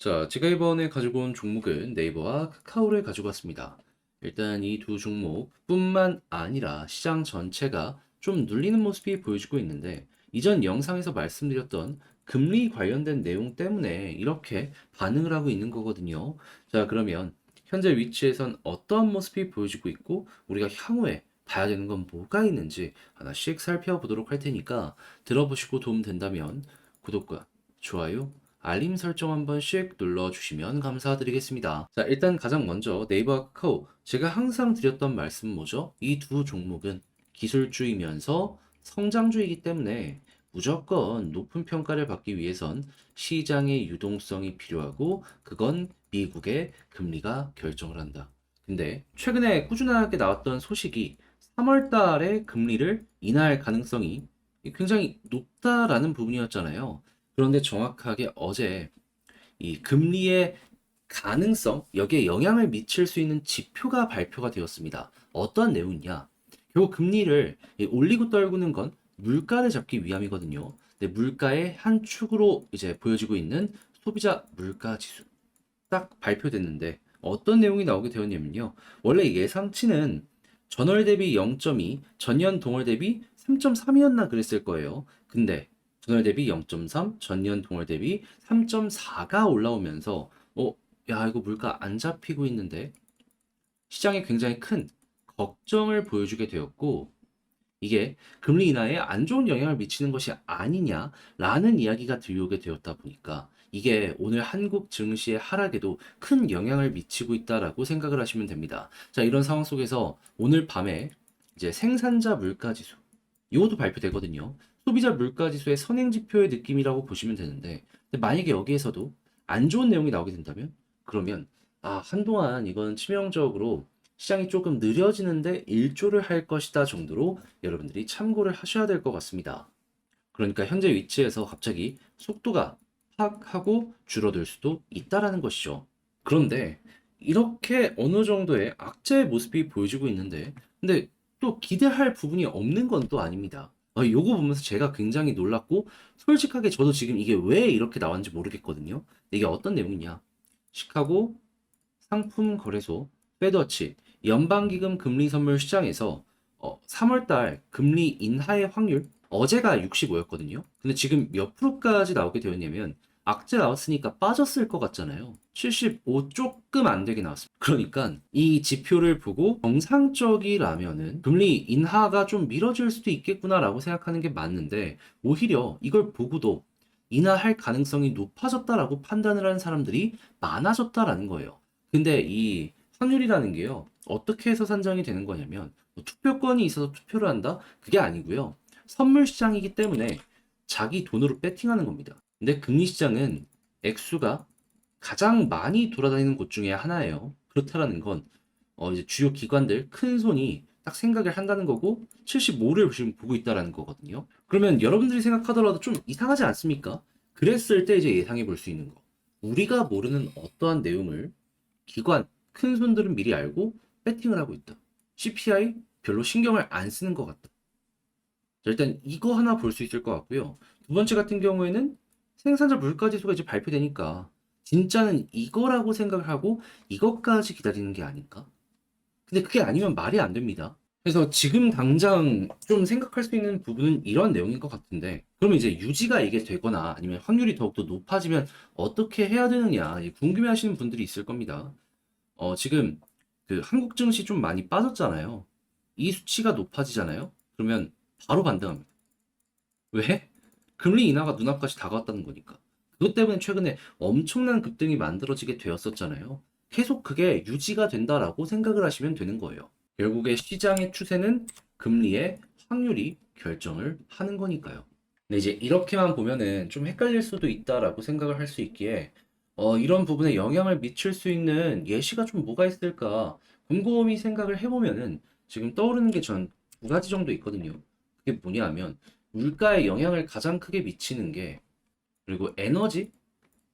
자, 제가 이번에 가지고 온 종목은 네이버와 카카오를 가지고 왔습니다. 일단 이 두 종목뿐만 아니라 시장 전체가 좀 눌리는 모습이 보여지고 있는데, 이전 영상에서 말씀드렸던 금리 관련된 내용 때문에 이렇게 반응을 하고 있는 거거든요. 자, 그러면 현재 위치에선 어떠한 모습이 보여지고 있고, 우리가 향후에 봐야 되는 건 뭐가 있는지 하나씩 살펴보도록 할 테니까 들어보시고 도움 된다면 구독과 좋아요, 알림 설정 한 번씩 눌러주시면 감사드리겠습니다. 자, 일단 가장 먼저 네이버와 카카오. 제가 항상 드렸던 말씀 뭐죠? 이 두 종목은 기술주이면서 성장주이기 때문에 무조건 높은 평가를 받기 위해선 시장의 유동성이 필요하고, 그건 미국의 금리가 결정을 한다. 근데 최근에 꾸준하게 나왔던 소식이 3월 달에 금리를 인하할 가능성이 굉장히 높다라는 부분이었잖아요. 그런데 정확하게 어제 이 금리의 가능성, 여기에 영향을 미칠 수 있는 지표가 발표가 되었습니다. 어떠한 내용이냐? 결국 금리를 올리고 떨구는 건 물가를 잡기 위함이거든요. 근데 물가의 한 축으로 이제 보여지고 있는 소비자 물가 지수 딱 발표됐는데, 어떤 내용이 나오게 되었냐면요. 원래 예상치는 전월 대비 0.2, 전년 동월 대비 3.3이었나 그랬을 거예요. 근데 전월 대비 0.3, 전년 동월 대비 3.4가 올라오면서 야, 이거 물가 안 잡히고 있는데, 시장에 굉장히 큰 걱정을 보여주게 되었고, 이게 금리 인하에 안 좋은 영향을 미치는 것이 아니냐라는 이야기가 들려오게 되었다 보니까, 이게 오늘 한국 증시의 하락에도 큰 영향을 미치고 있다라고 생각을 하시면 됩니다. 자, 이런 상황 속에서 오늘 밤에 이제 생산자 물가 지수, 이것도 발표되거든요. 소비자 물가 지수의 선행 지표의 느낌이라고 보시면 되는데, 근데 만약에 여기에서도 안 좋은 내용이 나오게 된다면, 그러면 한동안 이건 치명적으로 시장이 조금 느려지는데 일조를 할 것이다 정도로 여러분들이 참고를 하셔야 될 것 같습니다. 그러니까 현재 위치에서 갑자기 속도가 팍 하고 줄어들 수도 있다라는 것이죠. 그런데 이렇게 어느 정도의 악재의 모습이 보여지고 있는데, 근데 또 기대할 부분이 없는 건 또 아닙니다. 요거 보면서 제가 굉장히 놀랐고, 솔직하게 저도 지금 이게 왜 이렇게 나왔는지 모르겠거든요. 이게 어떤 내용이냐? 시카고 상품거래소 페드워치 연방기금 금리 선물 시장에서 3월달 금리 인하의 확률, 어제가 65였거든요. 근데 지금 몇 프로까지 나오게 되었냐면, 악재 나왔으니까 빠졌을 것 같잖아요. 75 조금 안 되게 나왔습니다. 그러니까 이 지표를 보고 정상적이라면은 금리 인하가 좀 미뤄질 수도 있겠구나라고 생각하는 게 맞는데, 오히려 이걸 보고도 인하할 가능성이 높아졌다라고 판단을 하는 사람들이 많아졌다라는 거예요. 근데 이 확률이라는 게요, 어떻게 해서 산정이 되는 거냐면, 뭐 투표권이 있어서 투표를 한다? 그게 아니고요. 선물 시장이기 때문에 자기 돈으로 배팅하는 겁니다. 근데 금리 시장은 액수가 가장 많이 돌아다니는 곳 중에 하나예요. 그렇다라는 건 이제 주요 기관들 큰 손이 딱 생각을 한다는 거고, 75를 지금 보고 있다라는 거거든요. 그러면 여러분들이 생각하더라도 좀 이상하지 않습니까? 그랬을 때 이제 예상해 볼 수 있는 거. 우리가 모르는 어떠한 내용을 기관, 큰 손들은 미리 알고 배팅을 하고 있다. CPI 별로 신경을 안 쓰는 것 같다. 자, 일단 이거 하나 볼 수 있을 것 같고요. 두 번째 같은 경우에는 생산자 물가지수가 이제 발표되니까 진짜는 이거라고 생각을 하고 이것까지 기다리는 게 아닌가? 근데 그게 아니면 말이 안 됩니다. 그래서 지금 당장 좀 생각할 수 있는 부분은 이런 내용인 것 같은데, 그러면 이제 유지가 이게 되거나 아니면 확률이 더욱더 높아지면 어떻게 해야 되느냐 궁금해 하시는 분들이 있을 겁니다. 지금 그 한국 증시 좀 많이 빠졌잖아요. 이 수치가 높아지잖아요. 그러면 바로 반등합니다. 왜? 금리 인하가 눈앞까지 다가왔다는 거니까. 그것 때문에 최근에 엄청난 급등이 만들어지게 되었었잖아요. 계속 그게 유지가 된다라고 생각을 하시면 되는 거예요. 결국에 시장의 추세는 금리의 확률이 결정을 하는 거니까요. 근데 이제 이렇게만 보면은 좀 헷갈릴 수도 있다라고 생각을 할 수 있기에, 이런 부분에 영향을 미칠 수 있는 예시가 좀 뭐가 있을까 곰곰이 생각을 해보면은 지금 떠오르는 게 전 두 가지 정도 있거든요. 그게 뭐냐 하면, 물가에 영향을 가장 크게 미치는 게, 그리고 에너지?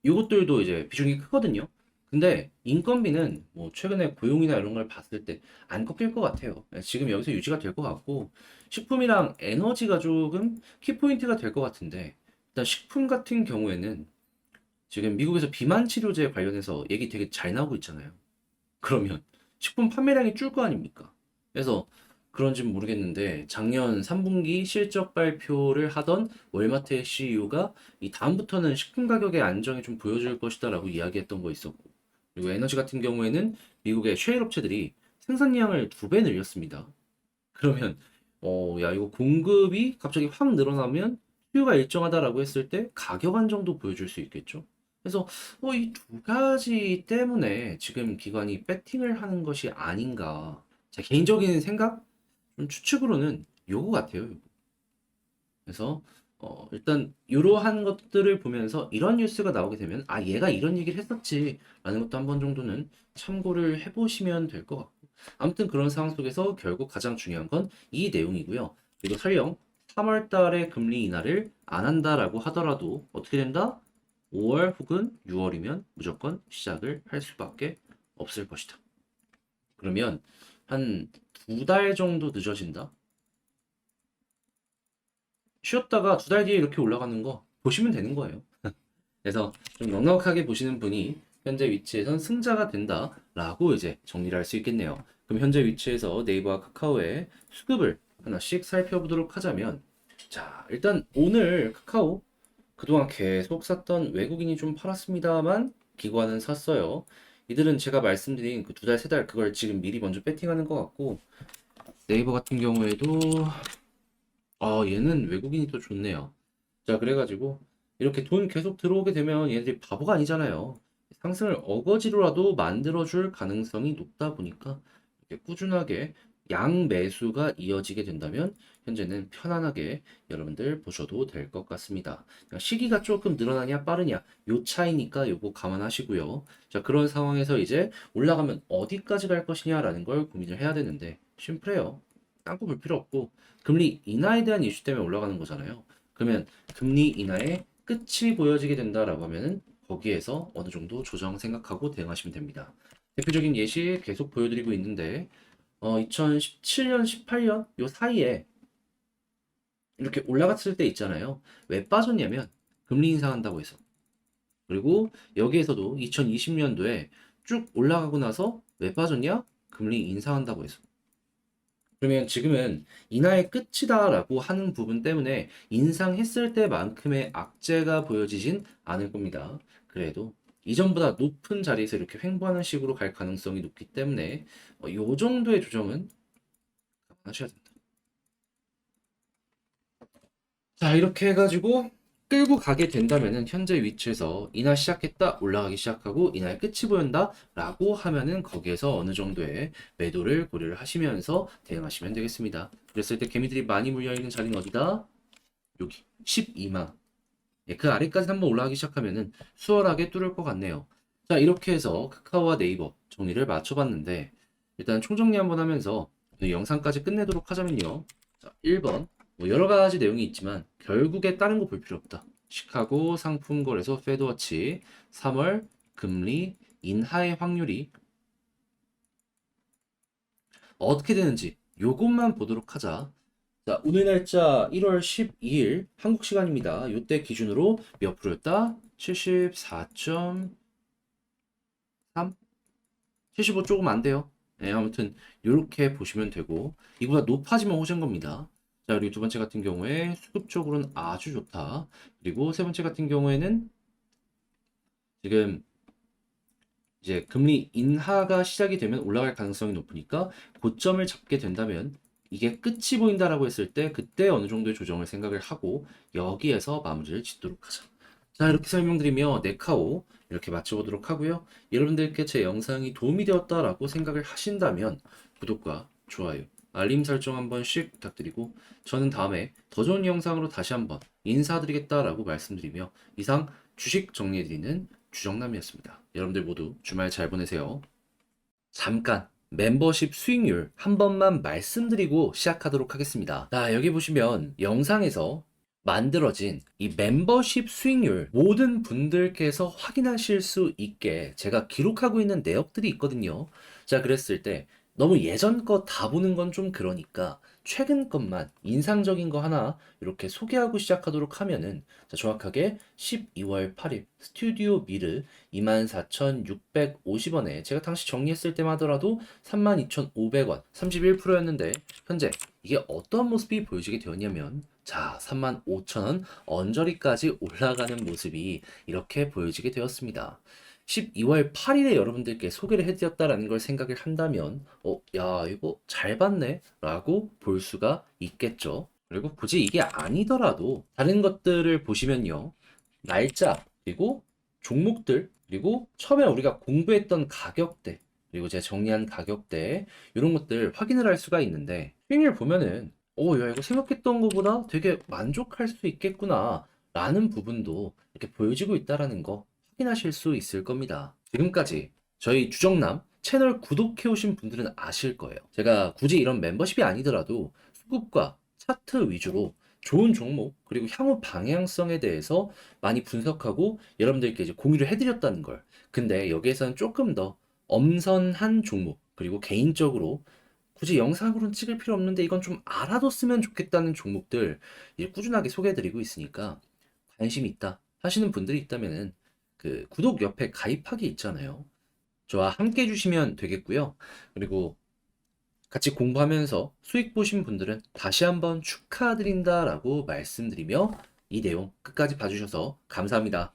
이것들도 이제 비중이 크거든요. 근데 인건비는 뭐 최근에 고용이나 이런 걸 봤을 때 안 꺾일 것 같아요. 지금 여기서 유지가 될 것 같고, 식품이랑 에너지가 조금 키포인트가 될 것 같은데, 일단 식품 같은 경우에는 지금 미국에서 비만 치료제 관련해서 얘기 되게 잘 나오고 있잖아요. 그러면 식품 판매량이 줄 거 아닙니까? 그래서 그런지는 모르겠는데 작년 3분기 실적 발표를 하던 월마트의 CEO가 이 다음부터는 식품 가격의 안정이 좀 보여줄 것이다라고 이야기했던 거 있었고, 그리고 에너지 같은 경우에는 미국의 셰일 업체들이 생산량을 2배 늘렸습니다. 그러면 야 이거 공급이 갑자기 확 늘어나면 수요가 일정하다라고 했을 때 가격 안정도 보여줄 수 있겠죠. 그래서 이 두 가지 때문에 지금 기관이 배팅을 하는 것이 아닌가. 제 개인적인 생각, 좀 추측으로는 요거 같아요. 요거. 그래서 일단 이러한 것들을 보면서 이런 뉴스가 나오게 되면 아 얘가 이런 얘기를 했었지라는 것도 한 번 정도는 참고를 해보시면 될 것 같고, 아무튼 그런 상황 속에서 결국 가장 중요한 건 이 내용이고요. 그리고 설령 3월 달에 금리 인하를 안 한다라고 하더라도 어떻게 된다? 5월 혹은 6월이면 무조건 시작을 할 수밖에 없을 것이다. 그러면 한 2달 정도 늦어진다? 쉬었다가 2달 뒤에 이렇게 올라가는 거 보시면 되는 거예요. 그래서 좀 넉넉하게 보시는 분이 현재 위치에선 승자가 된다라고 이제 정리를 할 수 있겠네요. 그럼 현재 위치에서 네이버와 카카오의 수급을 하나씩 살펴보도록 하자면, 자, 일단 오늘 카카오 그동안 계속 샀던 외국인이 좀 팔았습니다만 기관은 샀어요. 이들은 제가 말씀드린 그 2달, 3달 그걸 지금 미리 먼저 배팅하는 것 같고, 네이버 같은 경우에도 얘는 외국인이 또 좋네요. 자, 그래가지고 이렇게 돈 계속 들어오게 되면 얘네들이 바보가 아니잖아요. 상승을 어거지로라도 만들어줄 가능성이 높다 보니까 이렇게 꾸준하게 양 매수가 이어지게 된다면 현재는 편안하게 여러분들 보셔도 될 것 같습니다. 그러니까 시기가 조금 늘어나냐 빠르냐 요 차이니까 요거 감안하시고요. 자, 그런 상황에서 이제 올라가면 어디까지 갈 것이냐라는 걸 고민을 해야 되는데 심플해요. 땅고 볼 필요 없고 금리 인하에 대한 이슈 때문에 올라가는 거잖아요. 그러면 금리 인하의 끝이 보여지게 된다라고 하면은 거기에서 어느 정도 조정 생각하고 대응하시면 됩니다. 대표적인 예시 계속 보여드리고 있는데 2017년, 18년 요 사이에 이렇게 올라갔을 때 있잖아요. 왜 빠졌냐면 금리 인상한다고 해서. 그리고 여기에서도 2020년도에 쭉 올라가고 나서 왜 빠졌냐? 금리 인상한다고 해서. 그러면 지금은 인하의 끝이다라고 하는 부분 때문에 인상했을 때만큼의 악재가 보여지진 않을 겁니다. 그래도 이전보다 높은 자리에서 이렇게 횡보하는 식으로 갈 가능성이 높기 때문에 이 정도의 조정은 감안하셔야 됩니다. 자, 이렇게 해가지고 끌고 가게 된다면은 현재 위치에서 인하 시작했다, 올라가기 시작하고 인하의 끝이 보인다 라고 하면은 거기에서 어느 정도의 매도를 고려를 하시면서 대응하시면 되겠습니다. 그랬을 때 개미들이 많이 물려있는 자리는 어디다? 여기 12만. 예, 그 아래까지 한번 올라가기 시작하면은 수월하게 뚫을 것 같네요. 자, 이렇게 해서 카카오와 네이버 정리를 맞춰봤는데 일단 총정리 한번 하면서 오늘 영상까지 끝내도록 하자면요. 자, 1번 뭐 여러 가지 내용이 있지만 결국에 다른 거 볼 필요 없다. 시카고 상품거래소 페드워치 3월 금리 인하의 확률이 어떻게 되는지 요것만 보도록 하자. 자, 오늘 날짜 1월 12일 한국 시간입니다. 이때 기준으로 몇 프로였다? 74.3? 75 조금 안 돼요. 네, 아무튼 이렇게 보시면 되고 이보다 높아지면 호재인 겁니다. 자, 그리고 두 번째 같은 경우에 수급적으로는 아주 좋다. 그리고 세 번째 같은 경우에는 지금 이제 금리 인하가 시작이 되면 올라갈 가능성이 높으니까 고점을 잡게 된다면 이게 끝이 보인다라고 했을 때 그때 어느 정도의 조정을 생각을 하고 여기에서 마무리를 짓도록 하자. 자, 이렇게 설명드리며 네카오 이렇게 마쳐보도록 하고요. 여러분들께 제 영상이 도움이 되었다라고 생각을 하신다면 구독과 좋아요, 알림 설정 한 번씩 부탁드리고 저는 다음에 더 좋은 영상으로 다시 한번 인사드리겠다라고 말씀드리며 이상 주식 정리해드리는 주정남이었습니다. 여러분들 모두 주말 잘 보내세요. 잠깐 멤버십 수익률 한 번만 말씀드리고 시작하도록 하겠습니다. 자, 여기 보시면 영상에서 만들어진 이 멤버십 수익률 모든 분들께서 확인하실 수 있게 제가 기록하고 있는 내역들이 있거든요. 자, 그랬을 때 너무 예전 거 다 보는 건 좀 그러니까 최근 것만 인상적인 거 하나 이렇게 소개하고 시작하도록 하면은 자, 정확하게 12월 8일 스튜디오 미르 24,650원에 제가 당시 정리했을 때만 하더라도 32,500원 31%였는데 현재 이게 어떤 모습이 보여지게 되었냐면 자 35,000원 언저리까지 올라가는 모습이 이렇게 보여지게 되었습니다. 12월 8일에 여러분들께 소개를 해드렸다라는 걸 생각을 한다면, 야, 이거 잘 봤네? 라고 볼 수가 있겠죠. 그리고 굳이 이게 아니더라도 다른 것들을 보시면요. 날짜, 그리고 종목들, 그리고 처음에 우리가 공부했던 가격대, 그리고 제가 정리한 가격대, 이런 것들 확인을 할 수가 있는데, 수익률 보면은, 야, 이거 생각했던 것보다 되게 만족할 수 있겠구나. 라는 부분도 이렇게 보여지고 있다라는 거 확인하실 수 있을 겁니다. 지금까지 저희 주정남 채널 구독해 오신 분들은 아실 거예요. 제가 굳이 이런 멤버십이 아니더라도 수급과 차트 위주로 좋은 종목 그리고 향후 방향성에 대해서 많이 분석하고 여러분들께 이제 공유를 해드렸다는 걸. 근데 여기에서는 조금 더 엄선한 종목 그리고 개인적으로 굳이 영상으로는 찍을 필요 없는데 이건 좀 알아뒀으면 좋겠다는 종목들 이제 꾸준하게 소개해드리고 있으니까 관심 있다 하시는 분들이 있다면은 그 구독 옆에 가입하기 있잖아요. 저와 함께 해주시면 되겠고요. 그리고 같이 공부하면서 수익 보신 분들은 다시 한번 축하드린다라고 말씀드리며 이 내용 끝까지 봐주셔서 감사합니다.